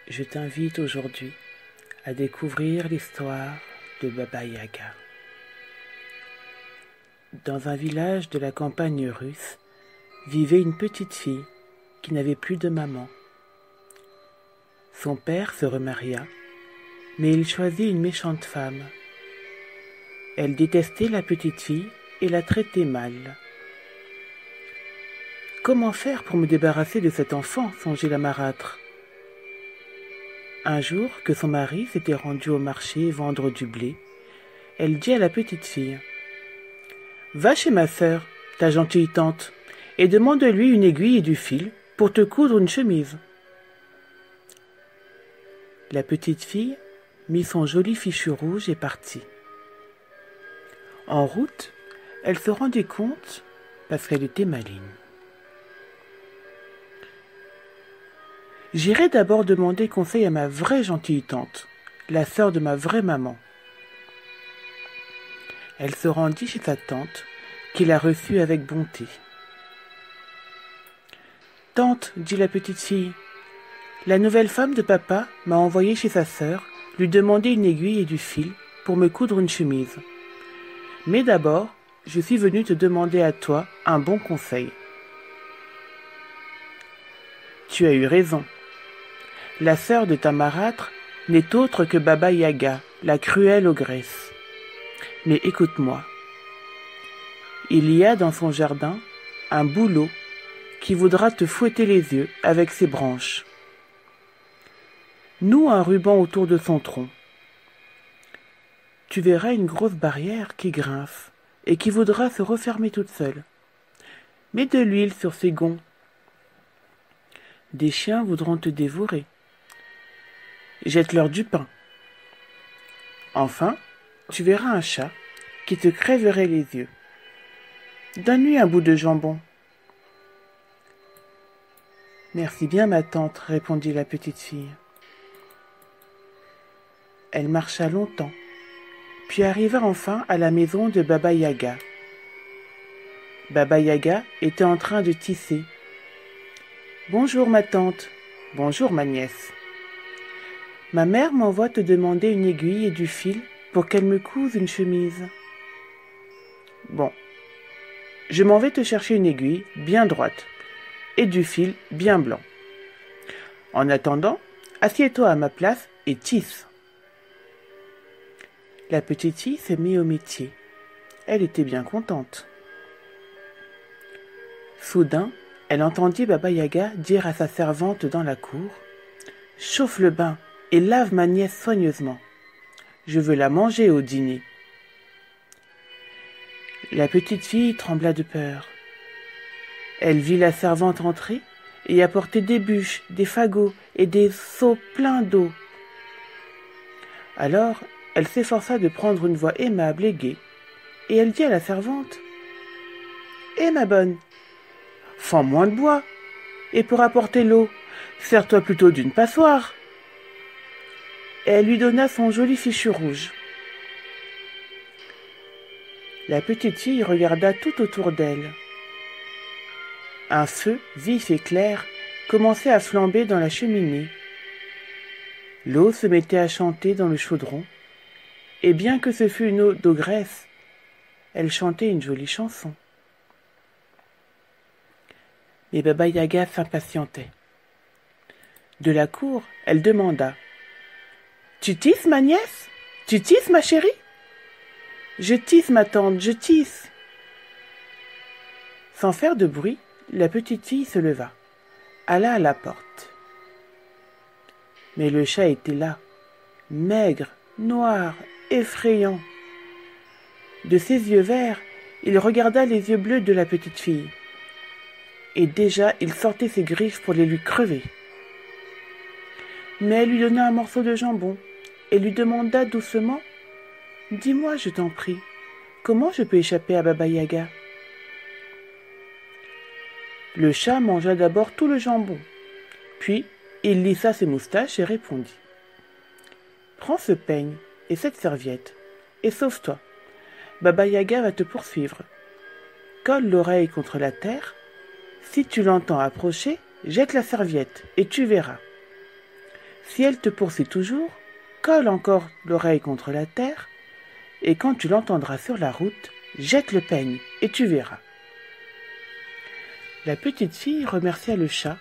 Je t'invite aujourd'hui à découvrir l'histoire de Baba Yaga. Dans un village de la campagne russe vivait une petite fille qui n'avait plus de maman. Son père se remaria, mais il choisit une méchante femme. Elle détestait la petite fille et la traitait mal. Comment faire pour me débarrasser de cet enfant, songeait la marâtre. Un jour que son mari s'était rendu au marché vendre du blé, elle dit à la petite fille: « Va chez ma sœur, ta gentille tante, et demande-lui une aiguille et du fil pour te coudre une chemise. » La petite fille mit son joli fichu rouge et partit. En route, elle se rendit compte, parce qu'elle était maligne. « J'irai d'abord demander conseil à ma vraie gentille tante, la sœur de ma vraie maman. » Elle se rendit chez sa tante, qui la reçut avec bonté. « Tante, dit la petite fille, la nouvelle femme de papa m'a envoyée chez sa sœur lui demander une aiguille et du fil pour me coudre une chemise. Mais d'abord, je suis venue te demander à toi un bon conseil. »« Tu as eu raison. La sœur de ta marâtre n'est autre que Baba Yaga, la cruelle ogresse. Mais écoute-moi. Il y a dans son jardin un bouleau qui voudra te fouetter les yeux avec ses branches. Noue un ruban autour de son tronc. Tu verras une grosse barrière qui grince et qui voudra se refermer toute seule. Mets de l'huile sur ses gonds. Des chiens voudront te dévorer. Jette-leur du pain. Enfin, tu verras un chat qui te crèverait les yeux. Donne-lui un bout de jambon. »« Merci bien, ma tante, répondit la petite fille. Elle marcha longtemps, puis arriva enfin à la maison de Baba Yaga. Baba Yaga était en train de tisser. « Bonjour, ma tante. Bonjour, ma nièce. Ma mère m'envoie te demander une aiguille et du fil pour qu'elle me couse une chemise. »« Bon, je m'en vais te chercher une aiguille bien droite et du fil bien blanc. En attendant, assieds-toi à ma place et tisse. » La petite fille se mit au métier. Elle était bien contente. Soudain, elle entendit Baba Yaga dire à sa servante dans la cour: « Chauffe le bain et lave ma nièce soigneusement. Je veux la manger au dîner. » La petite fille trembla de peur. Elle vit la servante entrer et apporter des bûches, des fagots et des seaux pleins d'eau. Alors, elle s'efforça de prendre une voix aimable et gaie, et elle dit à la servante: « Eh, ma bonne, fends moins de bois, et pour apporter l'eau, sers-toi plutôt d'une passoire. » Et elle lui donna son joli fichu rouge. La petite fille regarda tout autour d'elle. Un feu vif et clair commençait à flamber dans la cheminée. L'eau se mettait à chanter dans le chaudron, et bien que ce fût une eau d'ogresse, elle chantait une jolie chanson. Mais Baba Yaga s'impatientait. De la cour, elle demanda: « Tu tisses, ma nièce? Tu tisses, ma chérie? »« Je tisse, ma tante, je tisse. » Sans faire de bruit, la petite fille se leva, alla à la porte. Mais le chat était là, maigre, noir, effrayant. De ses yeux verts, il regarda les yeux bleus de la petite fille. Et déjà il sortait ses griffes pour les lui crever. Mais elle lui donna un morceau de jambon et lui demanda doucement: « Dis-moi, je t'en prie, comment je peux échapper à Baba Yaga ?» Le chat mangea d'abord tout le jambon, puis il lissa ses moustaches et répondit: « Prends ce peigne et cette serviette, et sauve-toi. Baba Yaga va te poursuivre. Colle l'oreille contre la terre. Si tu l'entends approcher, jette la serviette, et tu verras. Si elle te poursuit toujours, colle encore l'oreille contre la terre, et quand tu l'entendras sur la route, jette le peigne, et tu verras. » La petite fille remercia le chat,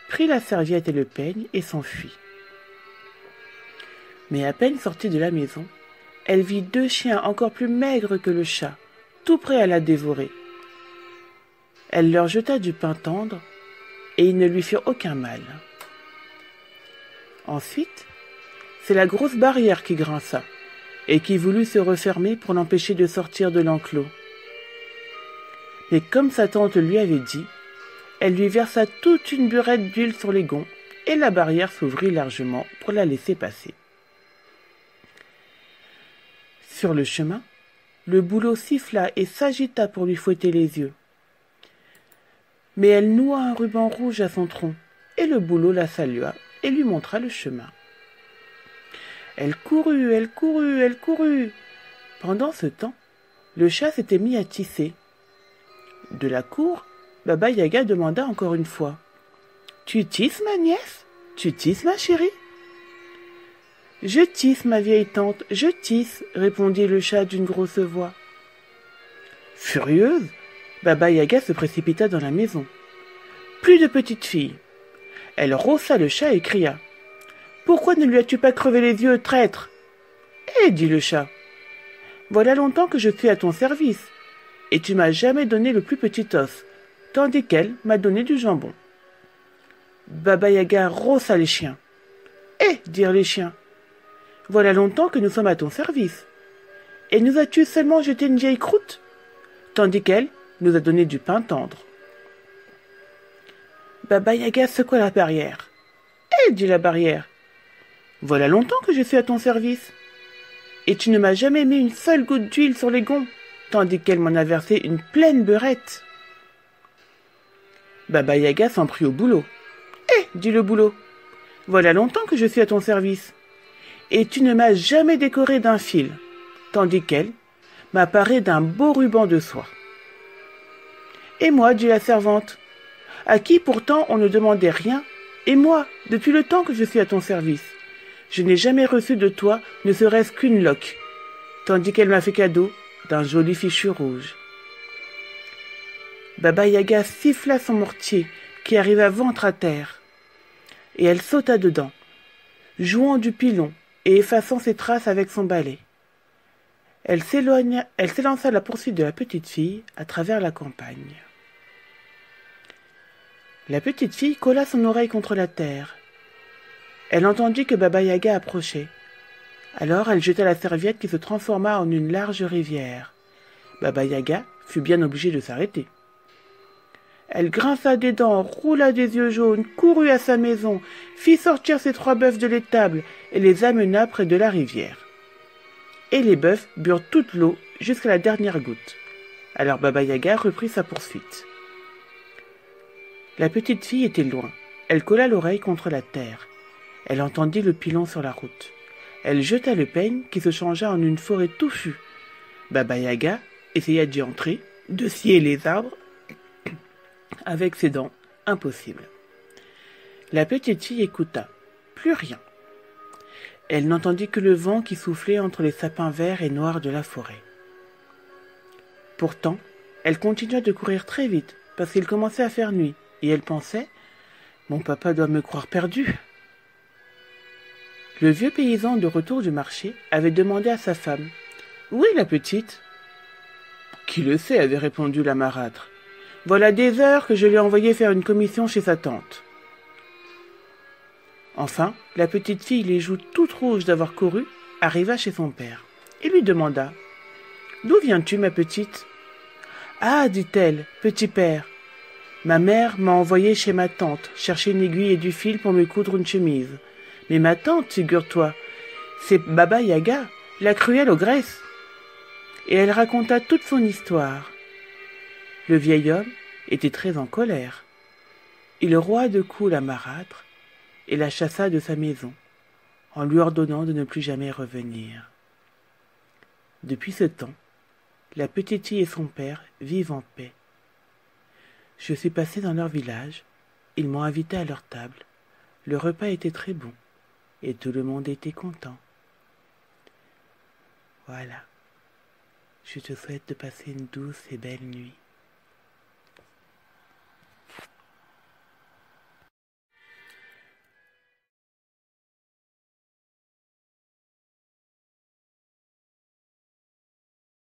prit la serviette et le peigne et s'enfuit. Mais à peine sortie de la maison, elle vit 2 chiens encore plus maigres que le chat, tout prêts à la dévorer. Elle leur jeta du pain tendre, et ils ne lui firent aucun mal. Ensuite, c'est la grosse barrière qui grinça, et qui voulut se refermer pour l'empêcher de sortir de l'enclos. Mais comme sa tante lui avait dit, elle lui versa toute une burette d'huile sur les gonds, et la barrière s'ouvrit largement pour la laisser passer. Sur le chemin, le bouleau siffla et s'agita pour lui fouetter les yeux. Mais elle noua un ruban rouge à son tronc, et le bouleau la salua et lui montra le chemin. Elle courut, elle courut, elle courut. Pendant ce temps, le chat s'était mis à tisser. De la cour, Baba Yaga demanda encore une fois: « Tu tisses, ma nièce? Tu tisses, ma chérie ?»« Je tisse, ma vieille tante, je tisse, » répondit le chat d'une grosse voix. Furieuse, Baba Yaga se précipita dans la maison. Plus de petite fille. Elle rossa le chat et cria: « Pourquoi ne lui as-tu pas crevé les yeux, traître ?»« Eh, dit le chat, voilà longtemps que je suis à ton service, et tu m'as jamais donné le plus petit os, tandis qu'elle m'a donné du jambon. » Baba Yaga rossa les chiens. « Eh, dirent les chiens, voilà longtemps que nous sommes à ton service, et nous as-tu seulement jeté une vieille croûte, tandis qu'elle nous a donné du pain tendre. » Baba Yaga secoua la barrière. « Eh, dit la barrière, voilà longtemps que je suis à ton service, et tu ne m'as jamais mis une seule goutte d'huile sur les gonds, tandis qu'elle m'en a versé une pleine beurette. » Baba Yaga s'en prit au boulot. « Eh, dit le boulot, voilà longtemps que je suis à ton service, et tu ne m'as jamais décoré d'un fil, tandis qu'elle m'a paré d'un beau ruban de soie. »« Et moi, dit la servante, à qui pourtant on ne demandait rien, et moi, depuis le temps que je suis à ton service, je n'ai jamais reçu de toi ne serait-ce qu'une loque, tandis qu'elle m'a fait cadeau d'un joli fichu rouge. » Baba Yaga siffla son mortier, qui arriva ventre à terre, et elle sauta dedans, jouant du pilon et effaçant ses traces avec son balai. Elle s'élança à la poursuite de la petite fille à travers la campagne. La petite fille colla son oreille contre la terre. Elle entendit que Baba Yaga approchait. Alors elle jeta la serviette qui se transforma en une large rivière. Baba Yaga fut bien obligée de s'arrêter. Elle grinça des dents, roula des yeux jaunes, courut à sa maison, fit sortir ses 3 bœufs de l'étable et les amena près de la rivière. Et les bœufs burent toute l'eau jusqu'à la dernière goutte. Alors Baba Yaga reprit sa poursuite. La petite fille était loin. Elle colla l'oreille contre la terre. Elle entendit le pilon sur la route. Elle jeta le peigne qui se changea en une forêt touffue. Baba Yaga essaya d'y entrer, de scier les arbres. Avec ses dents, impossible. La petite fille écouta. Plus rien. Elle n'entendit que le vent qui soufflait entre les sapins verts et noirs de la forêt. Pourtant, elle continua de courir très vite, parce qu'il commençait à faire nuit, et elle pensait « Mon papa doit me croire perdue. » Le vieux paysan de retour du marché avait demandé à sa femme « Où est la petite ?»« Qui le sait, avait répondu la marâtre. Voilà des heures que je l'ai envoyé faire une commission chez sa tante. » Enfin, la petite fille, les joues toutes rouges d'avoir couru, arriva chez son père et lui demanda « D'où viens-tu, ma petite ?»« Ah, dit-elle, petit père, ma mère m'a envoyé chez ma tante chercher une aiguille et du fil pour me coudre une chemise. Mais ma tante, figure-toi, c'est Baba Yaga, la cruelle ogresse. » Et elle raconta toute son histoire. Le vieil homme était très en colère. Il roua de coups la marâtre et la chassa de sa maison, en lui ordonnant de ne plus jamais revenir. Depuis ce temps, la petite fille et son père vivent en paix. Je suis passé dans leur village, ils m'ont invité à leur table. Le repas était très bon. et tout le monde était content. Voilà. Je te souhaite de passer une douce et belle nuit.